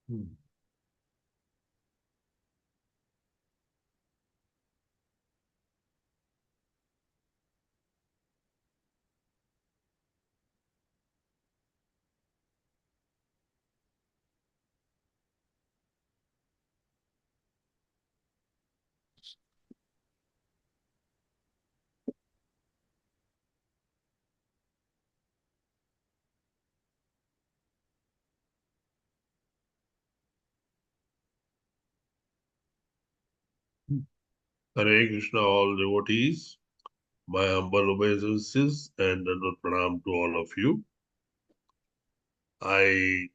Hmm. Hare Krishna, all devotees. My humble obeisances and pranam to all of you. I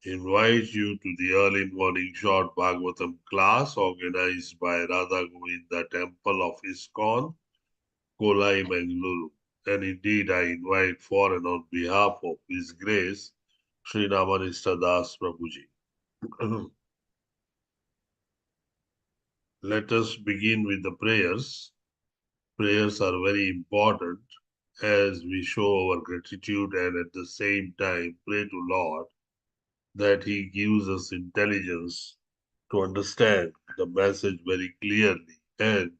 invite you to the early morning short Bhagavatam class organized by Radha Govinda Temple of ISKCON, Kolai, Bengaluru. And indeed, I invite for and on behalf of His Grace, Sri Ramanista Das Prabhuji. Let us begin with the prayers. Prayers are very important as we show our gratitude and at the same time pray to Lord that He gives us intelligence to understand the message very clearly and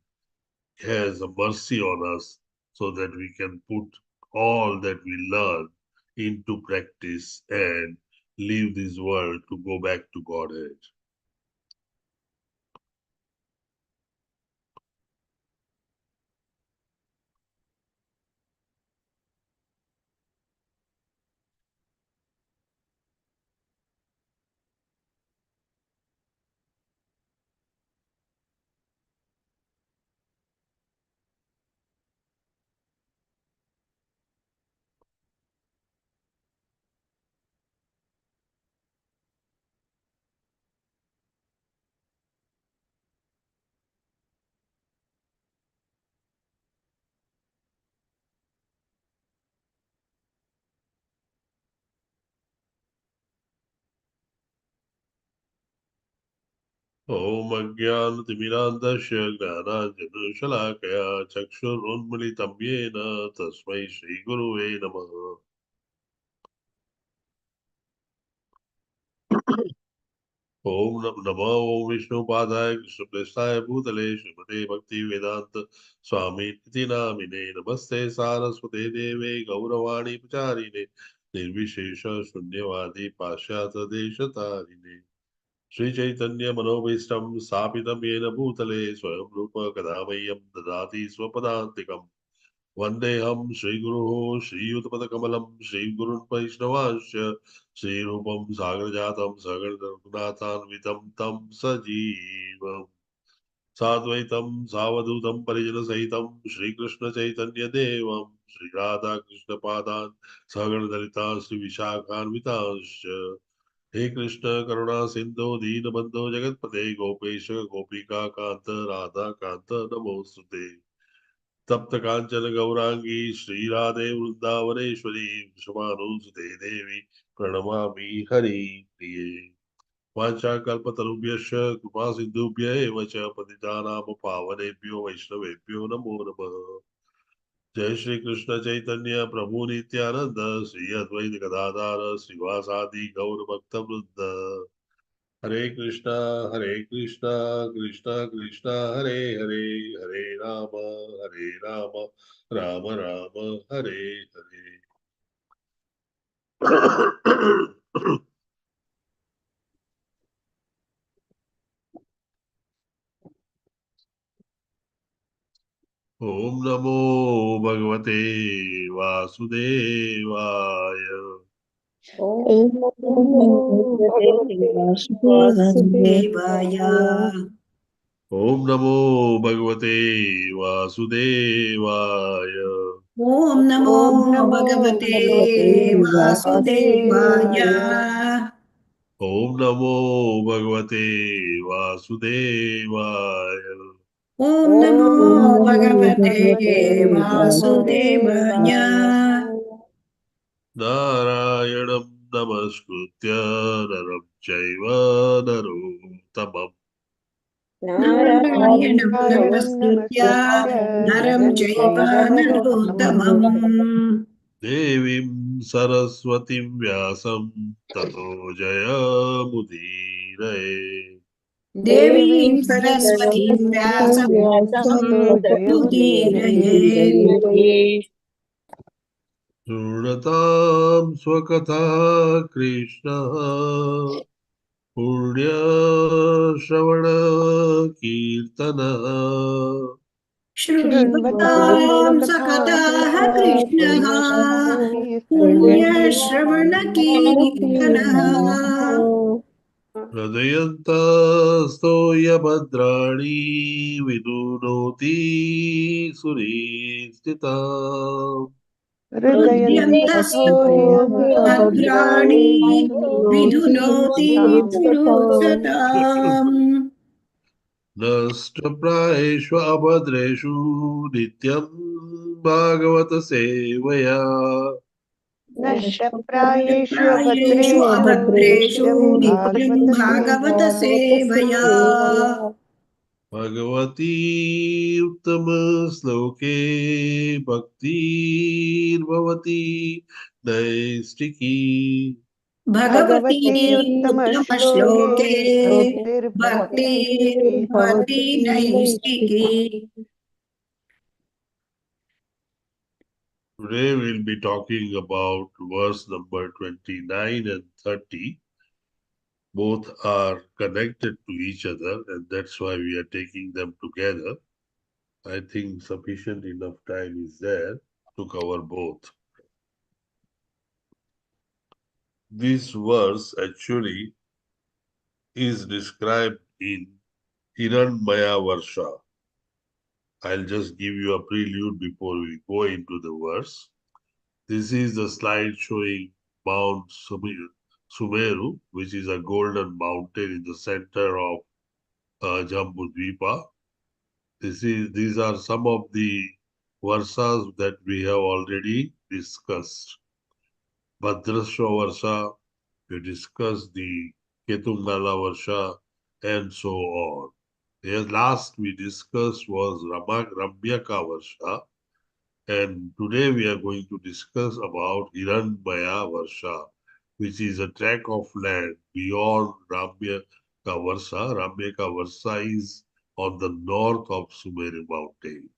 has a mercy on us so that we can put all that we learn into practice and leave this world to go back to Godhead. ॐ अज्ञानतिमिरान्धस्य ज्ञानाञ्जनशलाकया चक्षुरुन्मिलितं येन तस्मै श्रीगुरुवे नमः। ॐ नमो ॐ विष्णुपादाय कृष्णप्रेष्ठाय भूतले श्रीमते भक्तिवेदान्त स्वामिनिति नामिने नमस्ते सारस्वते देवे गौरवाणी प्रचारिणे निर्विशेष शून्यवादी पाश्चात्यदेशतारिणे श्रीचैतन्य मनोभीष्टं स्थापितं येन भूतले स्वयं रूप कदा मह्यं ददाति स्वपदान्तिकम् वन्देऽहं श्रीगुरुः श्रीयुतपदकमलं श्रीगुरुन् वैष्णवांश्च श्रीरूपं सागरजातं सगणरघुनाथान्वितं तं सजीवम् साद्वैतं सावधूतं परिजनसहितं श्रीकृष्णचैतन्यदेवं श्रीराधाकृष्णपादान् सगणदलितान् श्रीविशाखान्वितांश्च हे कृष्ण करुणा सिंधु दीनबंधो जगतपते गोपेश गोपिका कांत राधा कांत नमोस्तुते तप्त कांचन गौरांगी श्रीराधे वृंदावनेश्वरी वृषभानुसुते देवी प्रणमामि हरि प्रिये वाञ्छाकल्पतरुभ्यश्च कृपा सिन्धुभ्य एव च पतितानां पावनेभ्यो वैष्णवेभ्यो नमो नमः जय श्री कृष्ण चैतन्य प्रभु नित्यानंद श्री अद्वैत गदाधार श्रीवासादि गौर भक्त वृंद हरे कृष्णा कृष्णा कृष्णा हरे हरे हरे राम राम राम हरे हरे ओम नमो भगवते वासुदेवाय ॐ नमो भगवते वासुदेवाय। ओम नमो भगवते वासुदेवाय ॐ नमो ॐ नमो भगवते भगवते वासुदेवाय। वासुदेवाय। ओम नमो भगवते वासुदेवाय ॐ नमो ॐ नमो भगवते भगवते वासुदेवाय। वासुदेवाय। नारायणं नमस्कृत्य नरं चैव नरोत्तमम् नारायणं नारायणं नमस्कृत्य नमस्कृत्य नरं नरं चैव चैव नरोत्तमम् नरोत्तमम् Devim Saraswatim Vyasam Tato Jayamudiraye. देवीं देवीं सरस्वतीं सरस्वतीं व्यासं व्यासं ततो जयमुदीरये। जयमुदीरये Shrudatam Swakatha Krishna Punya Shravana Kirtana शृण्वतां शृण्वतां स्वकथां सकथाः कृष्णः पुण्यश्रवणकीर्तनः पुण्यश्रवणकीर्तनः Hridayanta Bhadrani Vidunoti Suristita हृदयन्तस्थो हि हृद्यन्तस्थो भद्राणि भद्राणि विधुनोति विधुनोति सताम्। पुरुषताम् नष्टप्रायेषु अभद्रेषु नित्यं भागवत सेवया नष्टप्रायेषु प्रायेषु अभद्रेषु अभद्रेषु नित्यं नित्यं भागवत भागवत सेवया। सेवया Bhagwati उत्तमश्लोके भक्तिर्भवति नैष्टिकी Bhagwati Bhagwati उत्तमश्लोके उत्तमश्लोके भक्तिर्भवति भक्तिर्भवति नैष्टिकी नैष्टिकी। Today we'll be talking about verse number 29 and 30. Both are connected to each other, and that's why we are taking them together. I think sufficient enough time is there to cover both. This verse actually is described in Hiranmaya Varsha. I'll just give you a prelude before we go into the verse. This is the slide showing Mount Sumeru, which is a golden mountain in the center of Jambudvipa. These are some of the varsas that we have already discussed. Bhadrashva Varsha, we discussed the Ketungala Varsha, and so on. The last we discussed was Ramyaka Varsha, and today we are going to discuss about Hiranmaya Varsha, which is a tract of land beyond Ramyaka Varsha. Ramyaka Varsha is on the north of Sumeru mountain.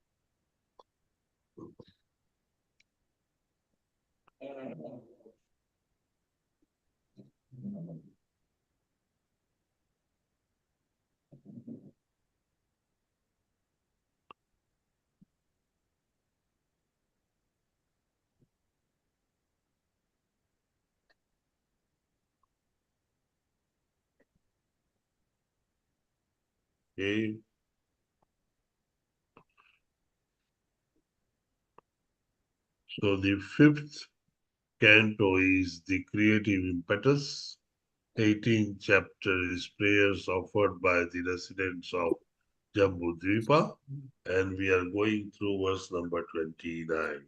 Okay. So the fifth canto is the creative impetus. 18th chapter is prayers offered by the residents of Jambudvipa, and we are going through verse number 29.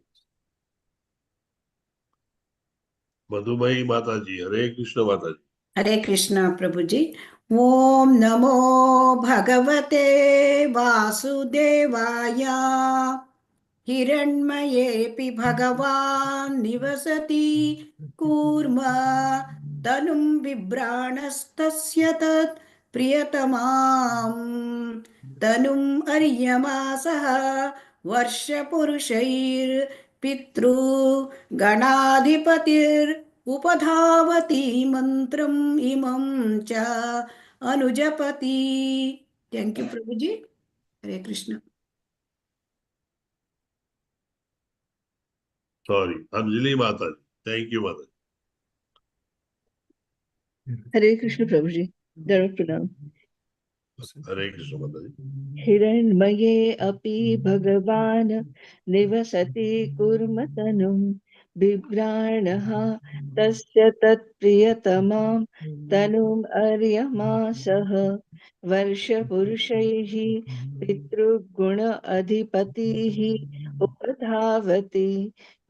Madhumayi Mataji, Hare Krishna Mataji. हरे कृष्ण प्रभु जी ओम नमो भगवते वासुदेवाय हिरण्मयेऽपि भगवान् निवसति कूर्म तनुं बिभ्राणस्तस्य तत् प्रियतमाम् तनुम् अर्यमासः वर्षपुरुषैर्पितृगणाधिपतिरुपधावति मन्त्रम् इमं च अनुजपति थैंक यू प्रभु जी हरे Krishna Sorry, Anjali Mataji. Thank you, Mataji. हरे कृष्ण प्रभु जी दंडवत प्रणाम। Hare Krishna Mataji. हिरण्मये अपि भगवान् निवसति कुर्मतनुं बिभ्राणः तस्य तत्प्रियतमां तनुम् अर्यमासः वर्षपुरुषैः पितृगुण अधिपतिः उपधावति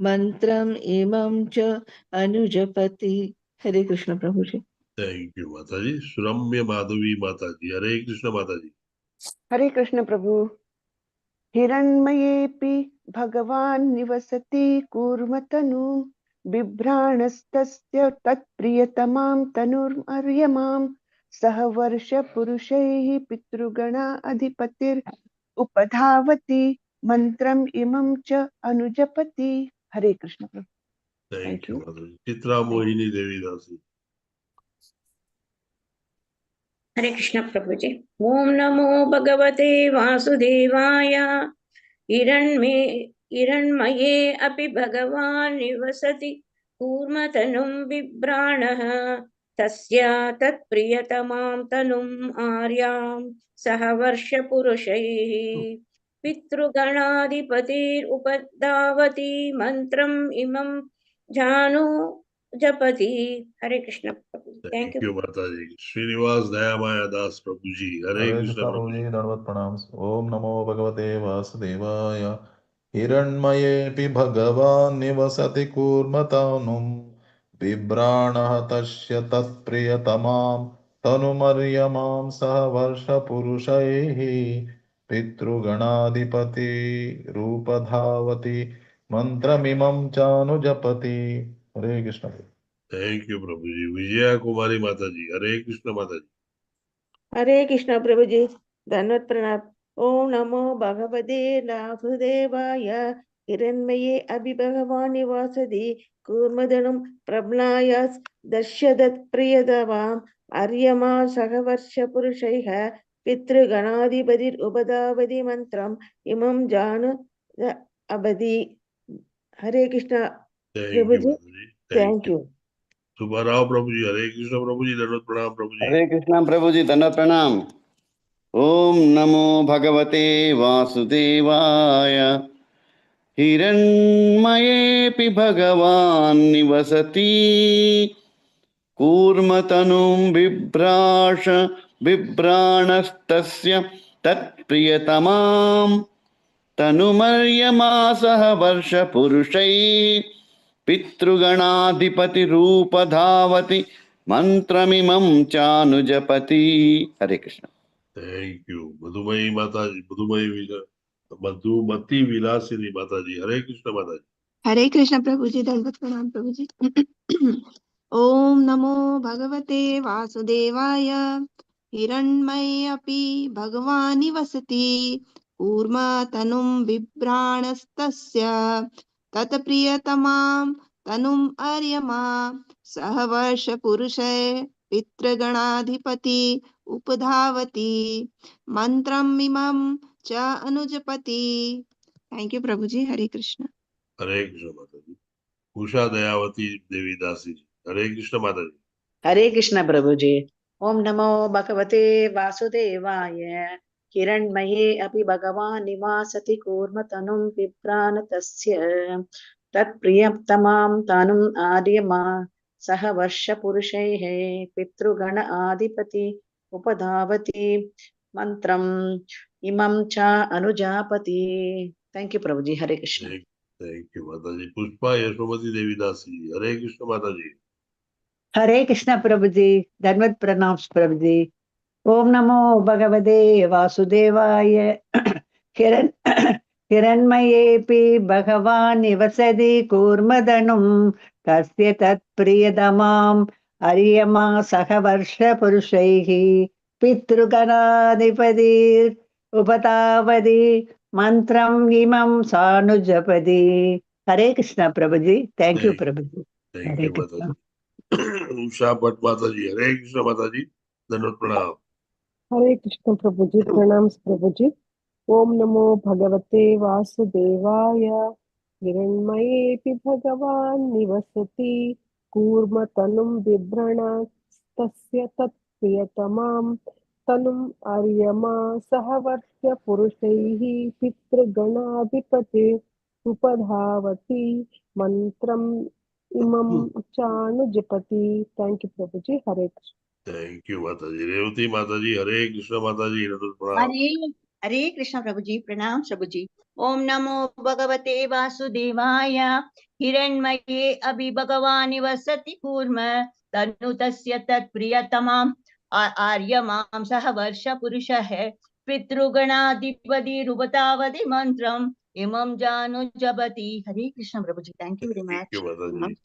मन्त्रम् इमं च अनुजपति। हरे कृष्ण प्रभु जी। Thank you, Mataji. Shramya Madhavi Mataji. Hare Krishna Mataji. हरे कृष्ण प्रभु। हिरण्मयेऽपि भगवान् निवसति कूर्मतनु बिभ्राणस्तस्य तत्प्रियतमां तनुर्मर्यमां सह वर्षपुरुषैः पितृगणा अधिपतिर् उपधावति मंत्रम् इमं च अनुजपति। हरे कृष्ण प्रभु। Thank thank you, you. Mataji. Chitra Mohini Devi Dasi. हरे कृष्ण प्रभु जी। ओम नमो भगवते वासुदेवाय। हिरण्मये अपि भगवान् निवसति कूर्मतनुं बिभ्राणः तस्य तत्प्रियतमां तनुम् आर्यां सह वर्षपुरुषैः पितृगणाधिपतिरुपधावति मन्त्रम् इमं जानु जपति। हरे कृष्ण प्रभु। Thank Thank you. you, Mataji. Srinivas Dayamaya Das Prabhuji. Hare हरे Krishna कृष्णा प्रभु जी Prabhuji. दंडवत प्रणाम। ओम नमो भगवते वासुदेवाय। हिरण्मयेऽपि भगवान् निवसति कूर्मतनुं बिभ्राणः तस्य तत्प्रियतमां तनुमर्यमां सह वर्षपुरुषैः पितृगणाधिपतिरूपधावति मन्त्रमिमं चानुजपति। हरे Krishna. Thank you, Prabhuji. Vijaya Kumari Mataji. Hare Krishna Mataji. हरे कृष्ण प्रभु जी धन्यवाद प्रणाम। ओम नमो भगवते वासुदेवाय। हिरण्मये अभि भगवान् निवासति कूर्मधनुं प्रज्ञाय दश्यदत् प्रियतमाम् अर्यमा सहवर्ष पुरुषैः पितृगणाधिपतिरुपधावति मन्त्रम् इमं जानु अबधि। हरे कृष्ण Thank प्रभु you, जी। Mataji. Thank thank you. You. Subharao Prabhuji. Hare Krishna Prabhuji. Dhanvat Pranam Prabhuji. हरे कृष्ण प्रभु जी दंडवत प्रणाम। ओम नमो भगवते वासुदेवाय। हिरण्मयेऽपि भगवान् निवसति कूर्मतनुं बिभ्राणस्तस्य तत्प्रियतमां तनुमर्यमासः वर्षपुरुषैः पितृगणाधिपतिरूपधावति मंत्रमिमं चानुजपति। हरे Krishna. Thank you. Madhumayi Mataji. Madhumati Vilasini Mataji. Hare Krishna Mataji. हरे कृष्ण प्रभु जी दंडवत प्रणाम प्रभु जी। ओम नमो भगवते वासुदेवाय। हिरण्मयेऽपि भगवान् निवसति कूर्मा तनुं बिभ्राणस्तस्य तत्प्रियतमां तनुम् अर्यमा सह वर्षपुरुषै पितृगणाधिपति उपधावति मंत्रम् इमं च अनुजपति। थैंक यू प्रभु जी। हरे Krishna. Hare Krishna Mataji. Usha Dayavati Devi Dasi. Hare Krishna Mataji. हरे कृष्ण प्रभु जी। ओम नमो भगवते वासुदेवाय। हिरण्मये अपि भगवान् निवासति कूर्मतनुं बिभ्राण तस्य तत्प्रियतमां तनुम् आर्यमा सह वर्षपुरुषैः पितृगण आधिपति उपधावति मंत्रम् इमं च अनुजापति। थैंक यू प्रभु जी। हरे Krishna. Thank you, Mataji. Pushpa Yashomati Devi Dasi. Hare Krishna Mataji. हरे कृष्ण प्रभु जी धन्यवाद प्रणाम प्रभु जी। ओम नमो भगवते वासुदेवाय। हिरण हिरण्मयेऽपि भगवान् निवसति कूर्मधनुं तस्य तत्प्रियतमाम् अर्यमा सह वर्षपुरुषैः पितृगणाधिपतिरुपतावति मन्त्रम् इमं सानुजपति। हरे कृष्ण प्रभु जी। थैंक यू Thank, प्रभु जी। thank हरे you, Krishna. Mataji. Usha Bhatt Mataji. Hare Krishna Mataji. Dhanvat Pranam. हरे कृष्ण प्रभु जी प्रणाम प्रभु जी। ओम नमो भगवते वासुदेवाय। हिरण्मयेऽपि भगवान् निवसति कूर्मतनुं बिभ्रणस्तस्य तत्प्रियतमां तनुम् अर्यमा सह वर्षपुरुषैः पितृगणाधिपति उपधावति मंत्रम् इमं चानुजपति। थैंक यू प्रभु जी। हरे Krishna. Thank you, Mataji. Revati Mataji. Hare Krishna Mataji. Dhanvat Pranam. Hare Hare Krishna प्रभु जी प्रणाम प्रभु जी। ओम नमो भगवते वासुदेवाय। हिरण्मये अभि भगवान् निवसति कूर्म तनु तस्य तत्प्रियतमाम् आर्यमां सह वर्ष पुरुषः पितृगणाधिपति रूपतावति मंत्रम इमं जानु जपति. Hare Krishna Prabhuji. Thank you very Thank you, much. Mataji.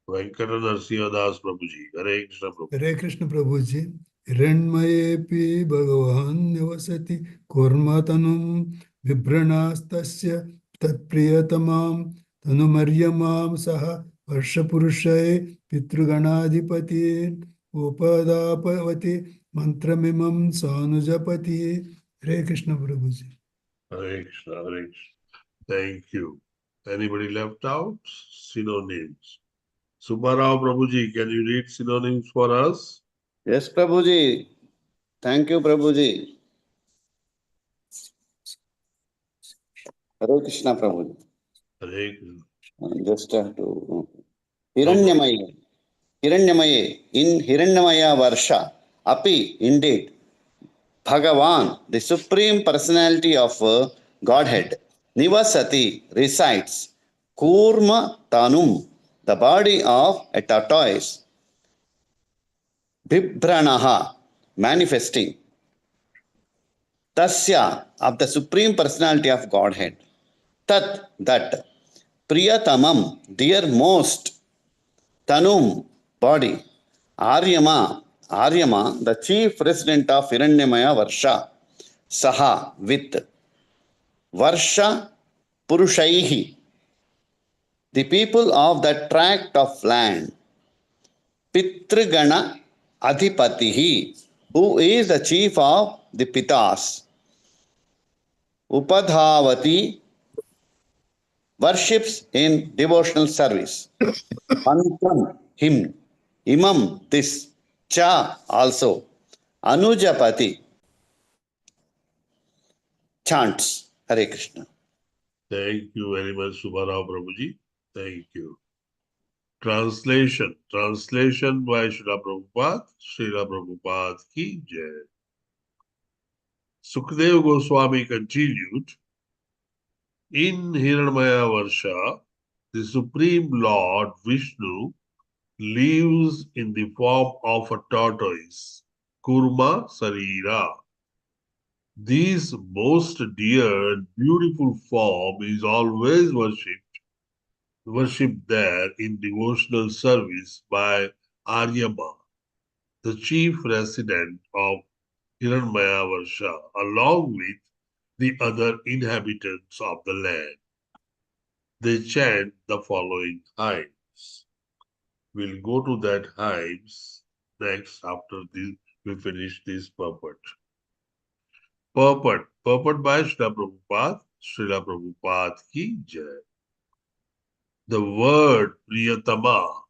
Venkata Narsiha Das Prabhuji. Hare Krishna Prabhu. Hare Krishna Prabhuji. Hiranmayepi Bhagavan Nivasati Kurmatanum Vibranastasya Tatpriyatamam Tanumaryamam Saha Varshapurushay Pitruganadipati Upadapavati Mantramimam Sanujapati. Hare Krishna Prabhuji. Hare Krishna, Hare Krishna. Thank you. Anybody left out? Synonyms. Subbarao Prabhuji, can you read synonyms for us? Yes, Prabhuji. Thank you, Prabhuji. Hare Krishna, Prabhuji. Hare Krishna. Just have to. Hiranyamaya. Hiranyamaya. In Hiranyamaya Varsha. Api, indeed. Bhagavan, the Supreme Personality of Godhead. Nivasati, resides. Kurma Tanum, the body of a tortoise. Bibhranaha, manifesting. Tasya, of the Supreme Personality of Godhead. Tat, that. Priyatamam, dearmost. Tanum, body. Aryama, Aryama, the chief resident of Hiranyamaya Varsha. Saha, with. Varsha Purushaihi, the people of that tract of land. Pitrigana Adhipatihi, who is the chief of the Pitas. Upadhavati, worships in devotional service. Mantram, him. Imam, this. Cha, also. Anujapati, chants. Hare Krishna. Thank you very much, Subbarao Prabhuji. Thank you. Translation. Translation by Srila Prabhupada. Srila Prabhupada ki jai. Sukadeva Goswami continued, in Hiranmaya Varsha, the Supreme Lord Vishnu lives in the form of a tortoise, Kurma Sarira. This most dear and beautiful form is always worshipped there in devotional service by Aryama, the chief resident of Hiranmaya Varsha, along with the other inhabitants of the land. They chant the following hymns. We'll go to that hymns next after this, we finish this purport. Purport by Srila Prabhupada ki jai. The word Priyatama,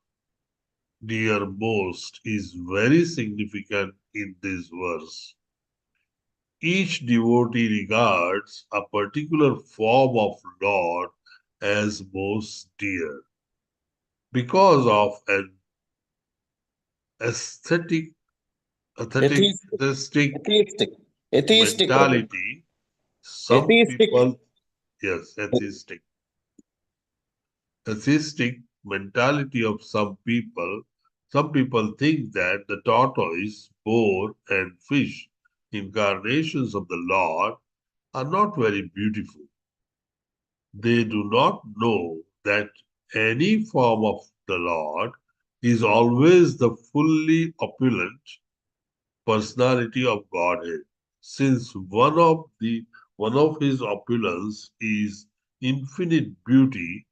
dearmost, is very significant in this verse. Each devotee regards a particular form of Lord as most dear. Because of an aesthetic Atheistic, mentality, some atheistic. people, yes, atheistic mentality of some people think that the tortoise, boar, and fish incarnations of the Lord are not very beautiful. They do not know that any form of the Lord is always the fully opulent personality of Godhead, since one of his opulence is infinite beauty.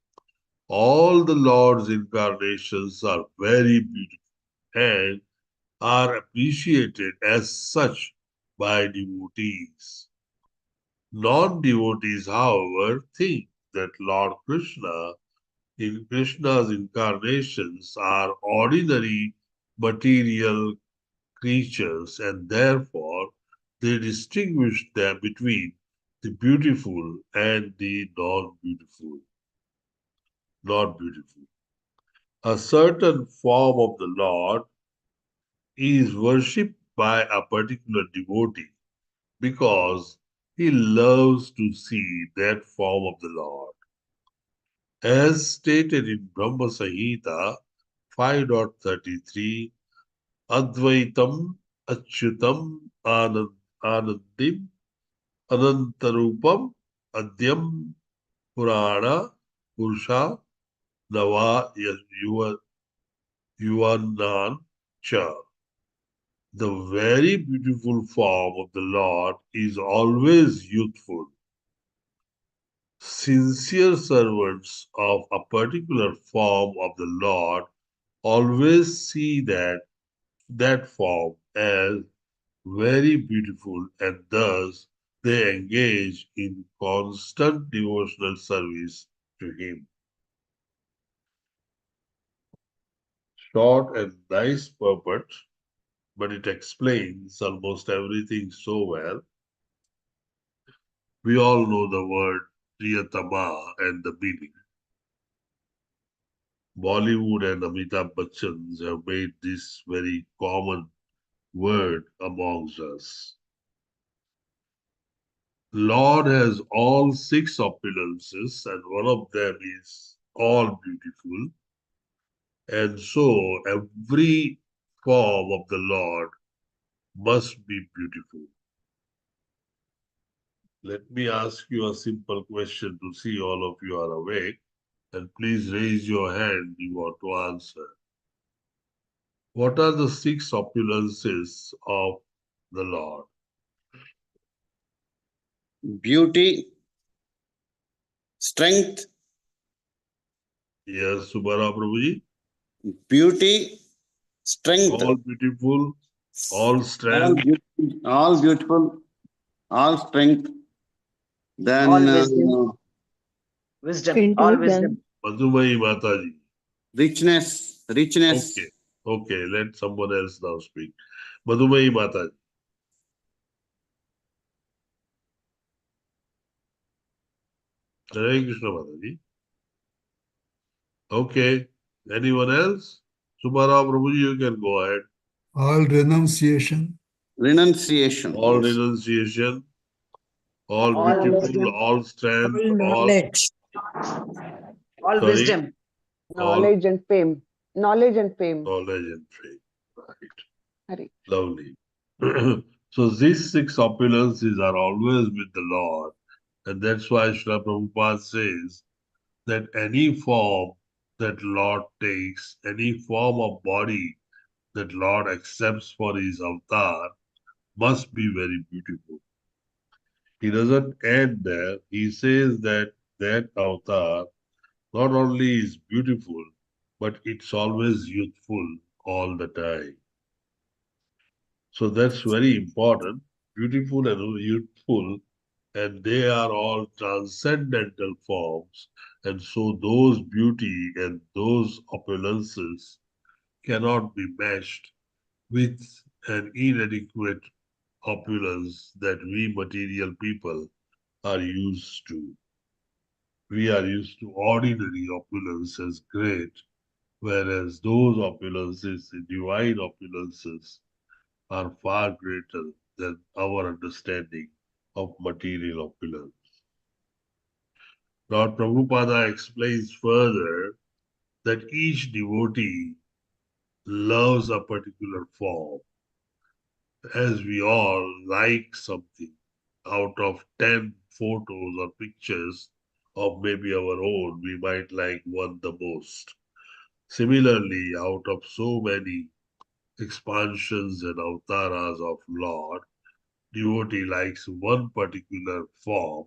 All the Lord's incarnations are very beautiful and are appreciated as such by devotees. Non-devotees, however, think that Lord Krishna in Krishna's incarnations are ordinary material creatures, and therefore they distinguish them between the beautiful and the not beautiful. A certain form of the Lord is worshipped by a particular devotee because he loves to see that form of the Lord. As stated in Brahma Samhita 5.33, Advaitam Achyutam Anandim Anantarupam Adyam Purana Purusha Nava Yuvanan Cha. The very beautiful form of the Lord is always youthful. Sincere servants of a particular form of the Lord always see that form as very beautiful, and thus they engage in constant devotional service to Him. Short and nice purport, but it explains almost everything so well. We all know the word Priyatama and the meaning. Bollywood and Amitabh Bachchan have made this very common word amongst us. Lord has all 6 opulences, and one of them is all beautiful. And so every form of the Lord must be beautiful. Let me ask you a simple question to see all of you are awake, and please raise your hand if you want to answer. What are the 6 opulences of the Lord? Beauty, strength, Yes, Subara Prabhuji. beauty, strength, All beautiful, all all strength, beautiful, all beautiful, all strength. Then All wisdom, all wisdom. Madhumai Mataji. richness. Okay, let someone else now speak. Madhumai Mataji. Hare Krishna Mataji. Okay, anyone else? Subara Prabhuji, you can go ahead. All renunciation. Renunciation. All Yes. renunciation, all All beautiful, wisdom. all strength, All all knowledge. All sorry, wisdom. all Knowledge and fame. Knowledge and fame. knowledge and faith. Right. Hari. Lovely. So these 6 opulences are always with the Lord. And that's why Srila Prabhupada says that any form that Lord takes, any form of body that Lord accepts for his avatar must be very beautiful. He doesn't end there. He says that avatar not only is beautiful, but it's always youthful all the time. So that's very important. Beautiful and youthful, and they are all transcendental forms. And so those beauty and those opulences cannot be matched with an inadequate opulence that we material people are used to. We are used to ordinary opulence as great, whereas those opulences, the divine opulences, are far greater than our understanding of material opulence. Lord Prabhupada explains further that each devotee loves a particular form, as we all like something. Out of 10 photos or pictures of maybe our own, we might like one the most. Similarly, out of so many expansions and avatars of Lord, devotee likes one particular form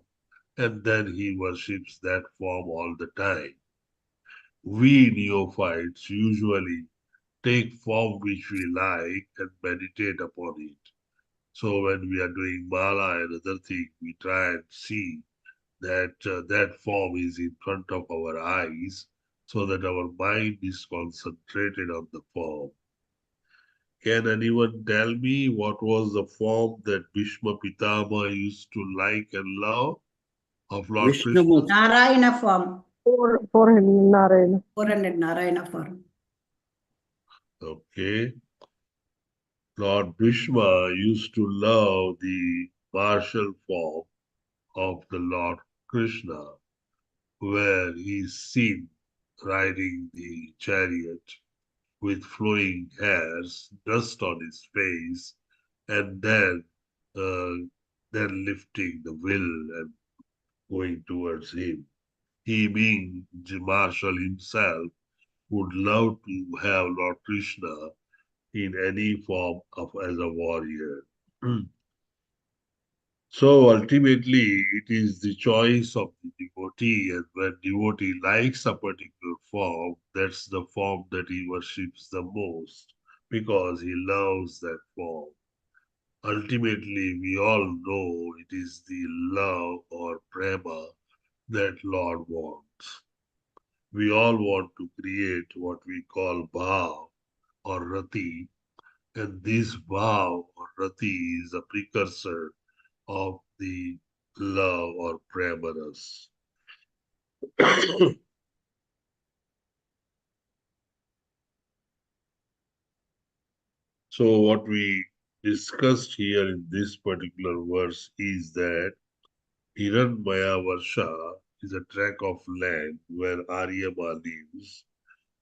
and then he worships that form all the time. We neophytes usually take form which we like and meditate upon it. So when we are doing mala and other things, we try and see that that form is in front of our eyes so that our mind is concentrated on the form. Can anyone tell me what was the form that Bhishma Pitama used to like and love of Lord Krishna? Vishnu. Narayana form. 400 Narayana. 400 Narayana form. Okay. Lord Bhishma used to love the martial form of the Lord Krishna, where he is seen riding the chariot with flowing hairs, dust on his face, and then then lifting the will and going towards him. He, being the marshal himself, would love to have Lord Krishna in any form of as a warrior. So ultimately, it is the choice of the devotee, and when devotee likes a particular form, that's the form that he worships the most because he loves that form. Ultimately, we all know it is the love or prema that Lord wants. We all want to create what we call bhav or rati, and this bhav or rati is a precursor of the love or premaras. So what we discussed here in this particular verse is that Hiranmaya Varsha is a tract of land where Aryama lives,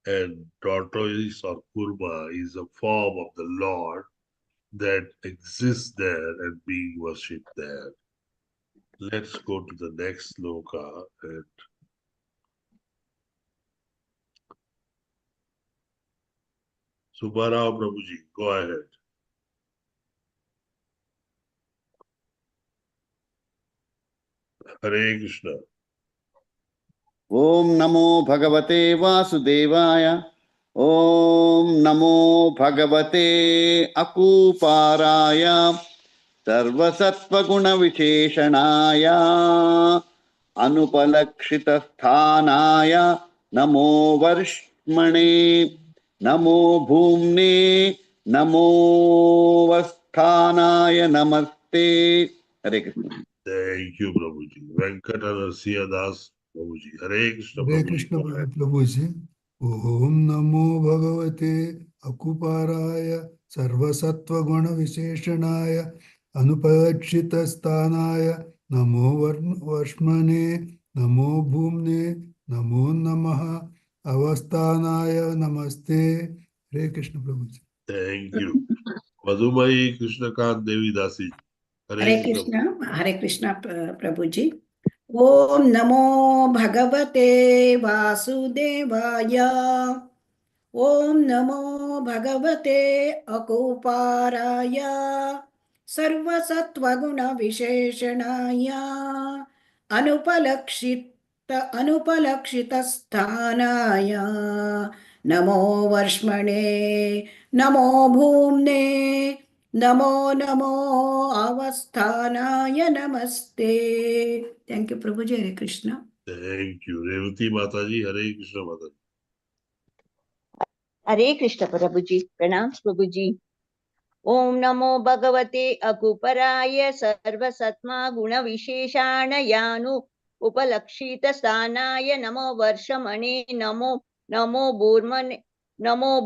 and tortoise or kurma is a form of the Lord that exists there and being worshipped there. Let's go to the next sloka. And Subbarao Prabhuji, go ahead. Hare Krishna. Om Namo Bhagavate Vasudevaya. Om Namo Bhagavate Akuparaya. Sarvasattva Guna Visheshanaya. Anupalakshita Sthanaya. Namo Varshmane. Namo Bhumne. Namo Vasthanaya. Namaste. Hare Krishna. Thank you, Prabhuji. Venkatana Das Prabhuji. Hare Krishna, Hare Prabhuji. Krishna Go ahead. Prabhuji. Om Namo Bhagavate Akuparaya Sarvasattva Guna Visheshanaya Anupachita Sthanaya Namo Varshmane Namo Bhumne Namo Namaha Avasthanaya Namaste. Hare Krishna Prabhuji. Thank you. Madhumai Krishnakant Devi Dasi. Hare Krishna Prabhuji. Om Namo Bhagavate Vasudevaya. Om Namo Bhagavate Akuparaya Sarvasattva-guna Visheshanaya Anupalakshita-sthanaya Namo Varshmane Namo Bhumne Namo Namo Avasthanaya Namaste. Thank you, Prabhuji. Hare Krishna. Thank you. Revati Mataji. Hare Krishna Mataji. Hare Krishna Prabhuji. Pranams Prabhuji. Om Namo Bhagavate Akuparaya Sarvasatma Guna Visheshanayanu Upalakshita Sthanaya Namo Varshamane Namo Bhurmane Namo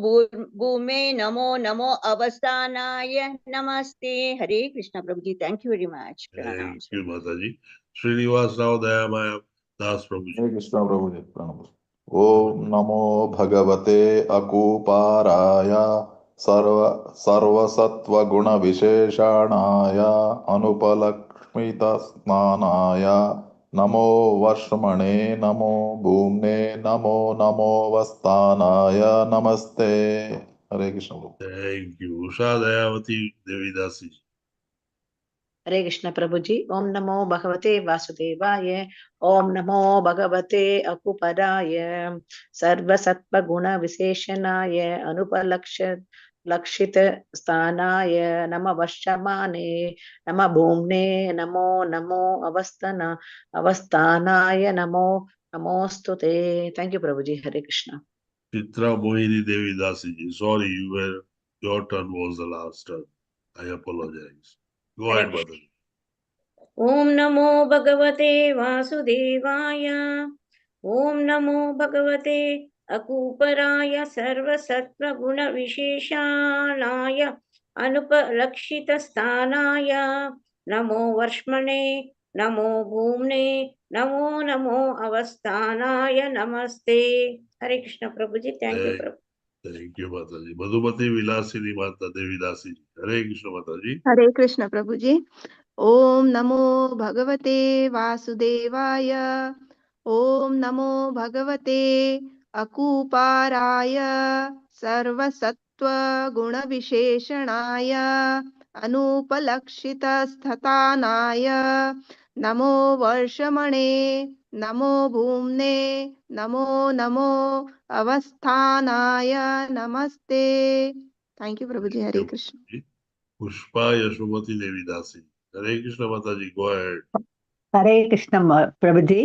Bhume Namo Avasthanaya Namaste. Hare Krishna Prabhuji. Thank you very much. Thank you, Mataji. Srinivas Rao Dayamaya Das Prabhuji. Hare Krishna Prabhuji. Pranam. Om Namo Bhagavate Akuparaya Sarvasattva Guna Visheshanaya Anupalakshmita Snanaya Namo Varshmane Namo Bhumne Namo Vasthanaya Namaste. Hare Krishna Prabhu. Thank you. Usha Dayavati Devi Dasi. Hare Krishna Prabhuji. Om Namo Bhagavate Vasudevaya. Om Namo Bhagavate Akuparaya Sarvasattva Guna Visheshanaya Anupalakshita Sthanaya Nama Vashamane Nama Bhumne Namo Avasthanaya Namostute. Thank you, Prabhuji. Hare Krishna. Chitra Mohini Devi Dasi. Sorry, your turn was the last turn. I apologize. Go ahead, Mataji. Om Namo Bhagavate Vasudevaya. Om Namo Bhagavate Akuparaya Sarvasattva Guna Visheshanaya Anupalakshita Sthanaya Namo Varshmane Namo Bhumne Namo Avasthanaya Namaste. Hare Krishna Prabhuji. Thank you, Prabhu. Thank you, Mataji. Madhumati Vilasini Mata Devi Dasi. Hare Krishna Mataji. Hare Krishna Prabhuji. ॐ नमो भगवते वासुदेवाय ॐ नमो भगवते अकूपाराय सर्वसत्त्वगुणविशेषणाय अनुपलक्षितस्थतानाय नमो वर्षमणे नमो भूम्ने नमो नमो अवस्थानाय नमस्ते. Thank you, Prabhuji. Hare Krishna. Pushpa Yashomati Devi Dasi. Hare Krishna Mataji, go ahead. हरे कृष्ण प्रभुजी.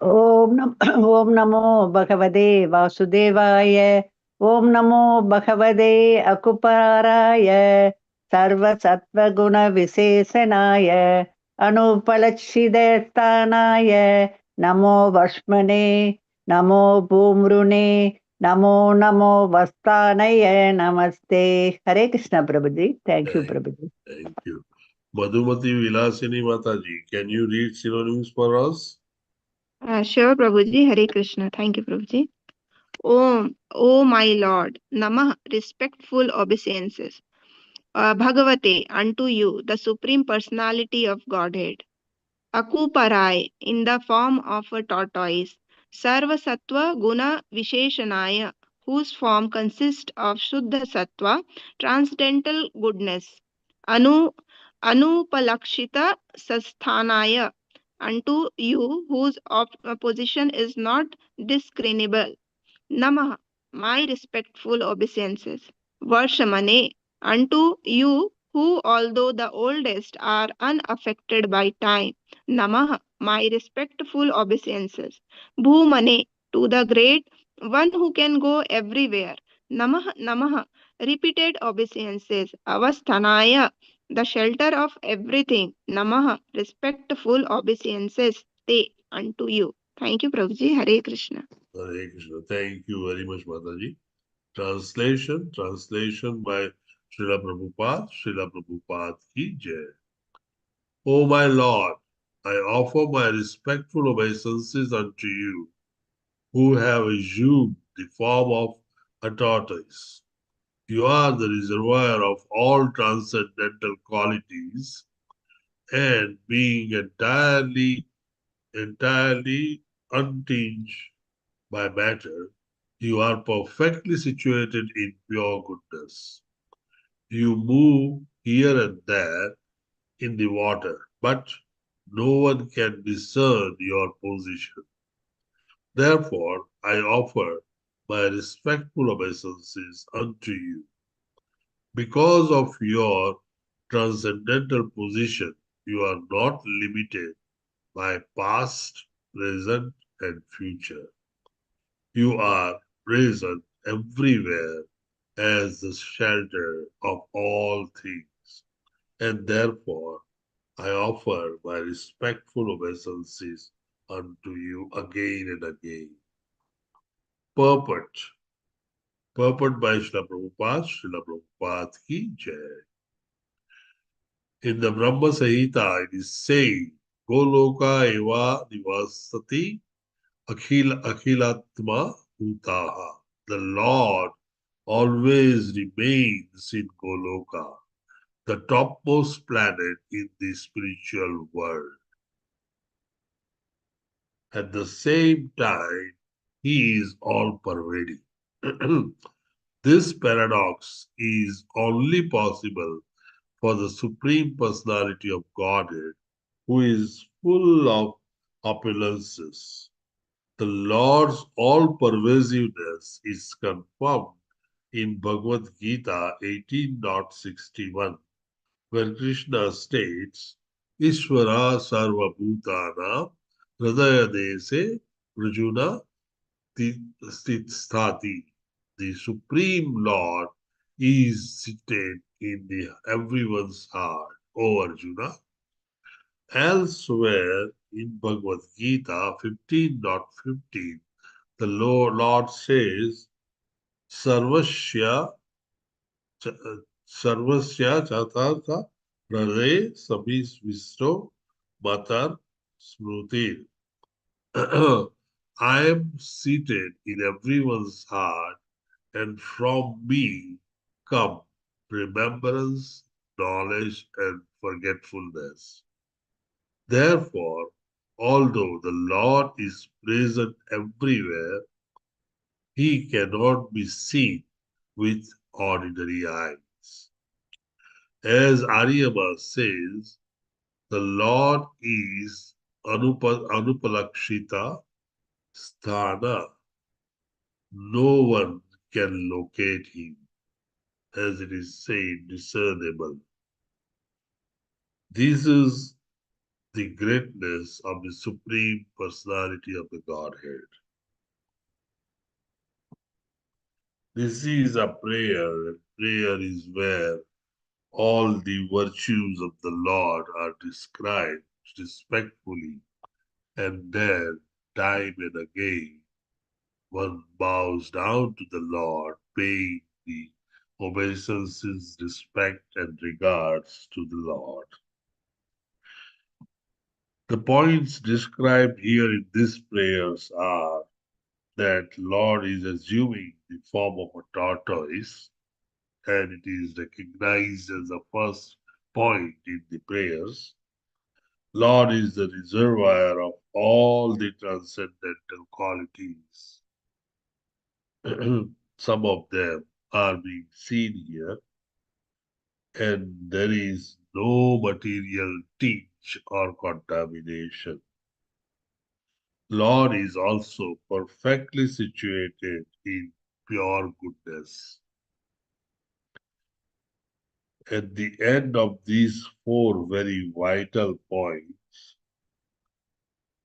ओम नमो भगवते वासुदेवाय. ओम नमो भगवते अकुपाराय सर्वसत्वगुणविशेषणाय अनुपलक्षितस्थानाय नमो वर्ष्मणे नमो भूमृणे नमो नमो वस्तानय नमस्ते. हरे कृष्ण प्रभुजी. Thank you Prabhuji. Thank you. Madhumati Vilasini Mataji, can you read synonyms for us? Sure, Prabhuji. Hare Krishna. Thank you, Prabhuji. Om, O my Lord. Namah, respectful obeisances. Bhagavate, unto you, the Supreme Personality of Godhead. Akuparai, in the form of a tortoise. Sarva Sattva Guna Visheshanaya, whose form consists of Shuddha Sattva, transcendental goodness. Anu Anupalakshita Sasthanaya, unto you, whose position is not discernible. Namah, my respectful obeisances. Varshamane, unto you who, although the oldest, are unaffected by time. Namah, my respectful obeisances. Bhumane, to the great one who can go everywhere. Namah, Namah, repeated obeisances. Avasthanaya, the shelter of everything. Namah, respectful obeisances. Te, unto you. Thank you, Prabhuji. Hare Krishna. Hare Krishna. Thank you very much, Mataji. Translation by Srila Prabhupada ki jai. O my Lord, I offer my respectful obeisances unto you, who have assumed the form of a tortoise. You are the reservoir of all transcendental qualities, and being entirely untinged by matter, you are perfectly situated in pure goodness. You move here and there in the water, but no one can discern your position. Therefore, I offer my respectful obeisances unto you. Because of your transcendental position, you are not limited by past, present, and future. You are present everywhere as the shelter of all things, and therefore I offer my respectful obeisances unto you again and again. Purport by Srila Prabhupada ki jai. In the Brahma Samhita, it is saying, Goloka eva nivasati akhilatma bhutaha. The Lord always remains in Goloka, the topmost planet in the spiritual world. At the same time, he is all pervading. This paradox is only possible for the Supreme Personality of Godhead, who is full of opulences. The Lord's all-pervasiveness is confirmed in Bhagavad Gita 18.61, where Krishna states, Ishvara Sarva Bhutana Hridaya Dese Rajuna Sthati. The Supreme Lord is seated in everyone's heart, O Arjuna. Elsewhere in Bhagavad Gita 15.15, the Lord says, Sarvasya Chatartha Prare Sabhisvisto Matar Smruti. I am seated in everyone's heart, and from me come remembrance, knowledge and forgetfulness. Therefore, although the Lord is present everywhere, he cannot be seen with ordinary eyes. As Aryabha says, the Lord is Anupalakshita Sthana. No one can locate him, as it is said, discernible. This is the greatness of the Supreme Personality of the Godhead. This is a prayer, and prayer is where all the virtues of the Lord are described respectfully, and then, time and again, one bows down to the Lord, paying the obeisances, respect, and regards to the Lord. The points described here in these prayers are that Lord is assuming the form of a tortoise, and it is recognized as the first point in the prayers. Lord is the reservoir of all the transcendental qualities. Some of them are being seen here, and there is no material tinge or contamination. Lord is also perfectly situated in pure goodness. At the end of these four very vital points,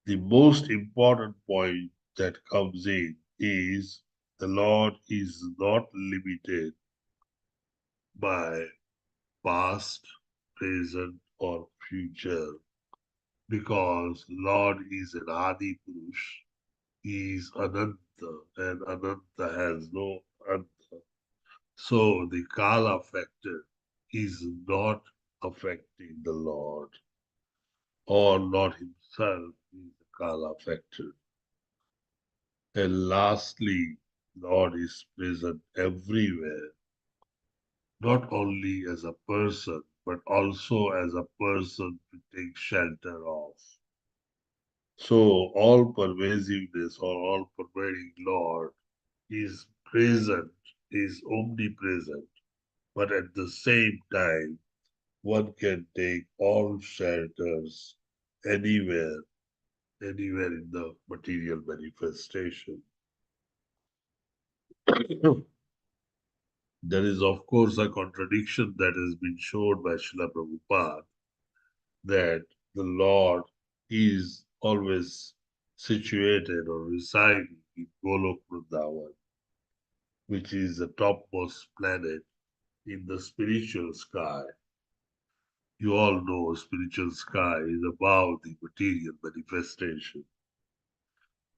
the most important point that comes in is the Lord is not limited by past, present, or future, because Lord is an Adi Purush. He is Ananta, and Ananta has no Anta. So the Kala factor is not affecting the Lord, or Lord himself is the Kala factor. And lastly, Lord is present everywhere, not only as a person, but also as a person to take shelter of. So all pervasiveness or all pervading Lord is present, is omnipresent, but at the same time, one can take all shelters anywhere, anywhere in the material manifestation. There is, of course, a contradiction that has been shown by Srila Prabhupada, that the Lord is always situated or residing in Golok Vrindavan, which is the topmost planet in the spiritual sky. You all know spiritual sky is above the material manifestation.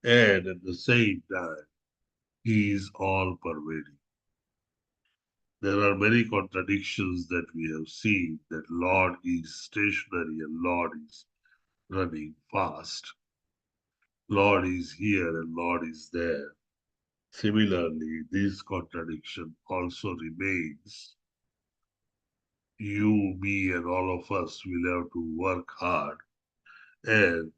And at the same time, he is all pervading. There are many contradictions that we have seen, that Lord is stationary and Lord is running fast. Lord is here and Lord is there. Similarly, this contradiction also remains. You, me, and all of us will have to work hard and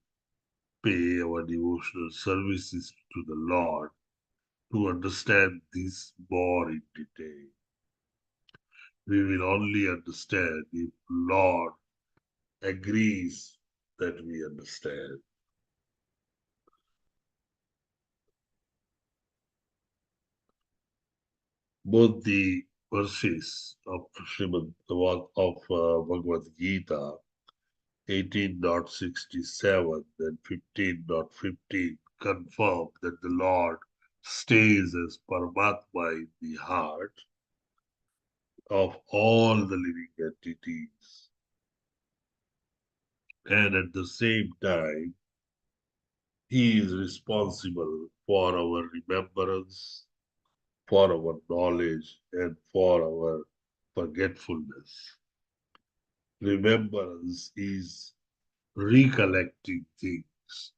pay our devotional services to the Lord to understand this more in detail. We will only understand if Lord agrees that we understand. Both the verses of Bhagavad Gita 18.67 and 15.15 confirm that the Lord stays as Paramatma in the heart of all the living entities. And at the same time, he is responsible for our remembrance, for our knowledge, and for our forgetfulness. Remembrance is recollecting things.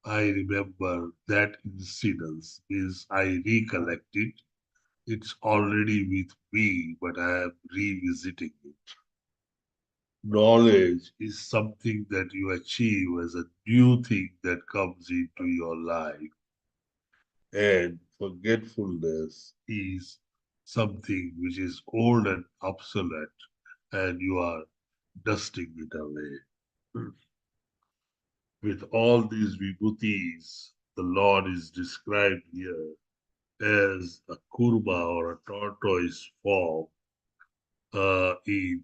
I remember that incident is I recollect it It's already with me, but I am revisiting it. Knowledge is something that you achieve as a new thing that comes into your life. And forgetfulness is something which is old and obsolete, and you are dusting it away. With all these vibhutis, the Lord is described here as a kurma or a tortoise form in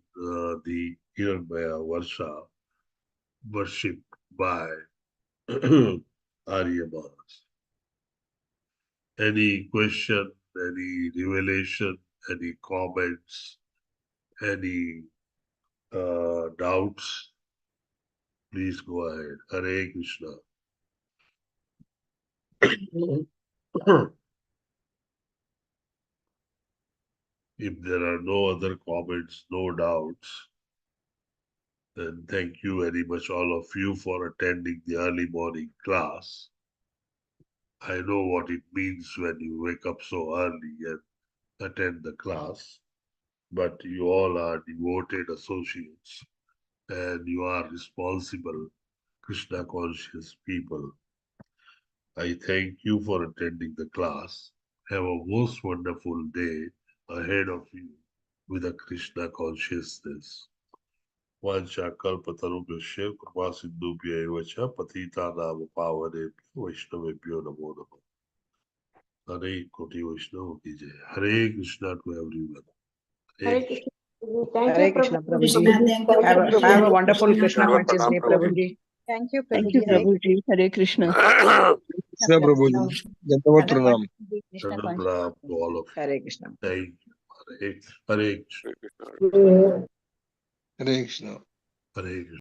the Hiranmaya Varsha, worshipped by Aryabhas. Any question, any revelation, any comments, any doubts? Please go ahead. Hare Krishna. If there are no other comments, no doubts, then thank you very much, all of you, for attending the early morning class. I know what it means when you wake up so early and attend the class, but you all are devoted associates and you are responsible Krishna conscious people. I thank you for attending the class. Have a most wonderful day ahead of you with a Krishna consciousness. Vancha kalpatarubhyasya kripa sindhubhya eva cha patitanam pavanebhyo vaishnavebhyo namo namah. Hare Koti Vaishnava ki jai. Hare Krishna to everyone. Hare Krishna. Thank Hare you, Krishna, Prabhu. Prabhuji. Thank you, Have a Prabhuji. wonderful Krishna conscious day, Prabhuji. Thank you, Thank Prabhuji. you, Hare Prabhuji. Hare Krishna. Krishna Prabhuji. Dandavat Have a Pranam. wonderful day, Krishna Shannon conscious. Pranam to all of you. Hare Krishna. Thank you. Hare Krishna. Hare Krishna. Hare Krishna.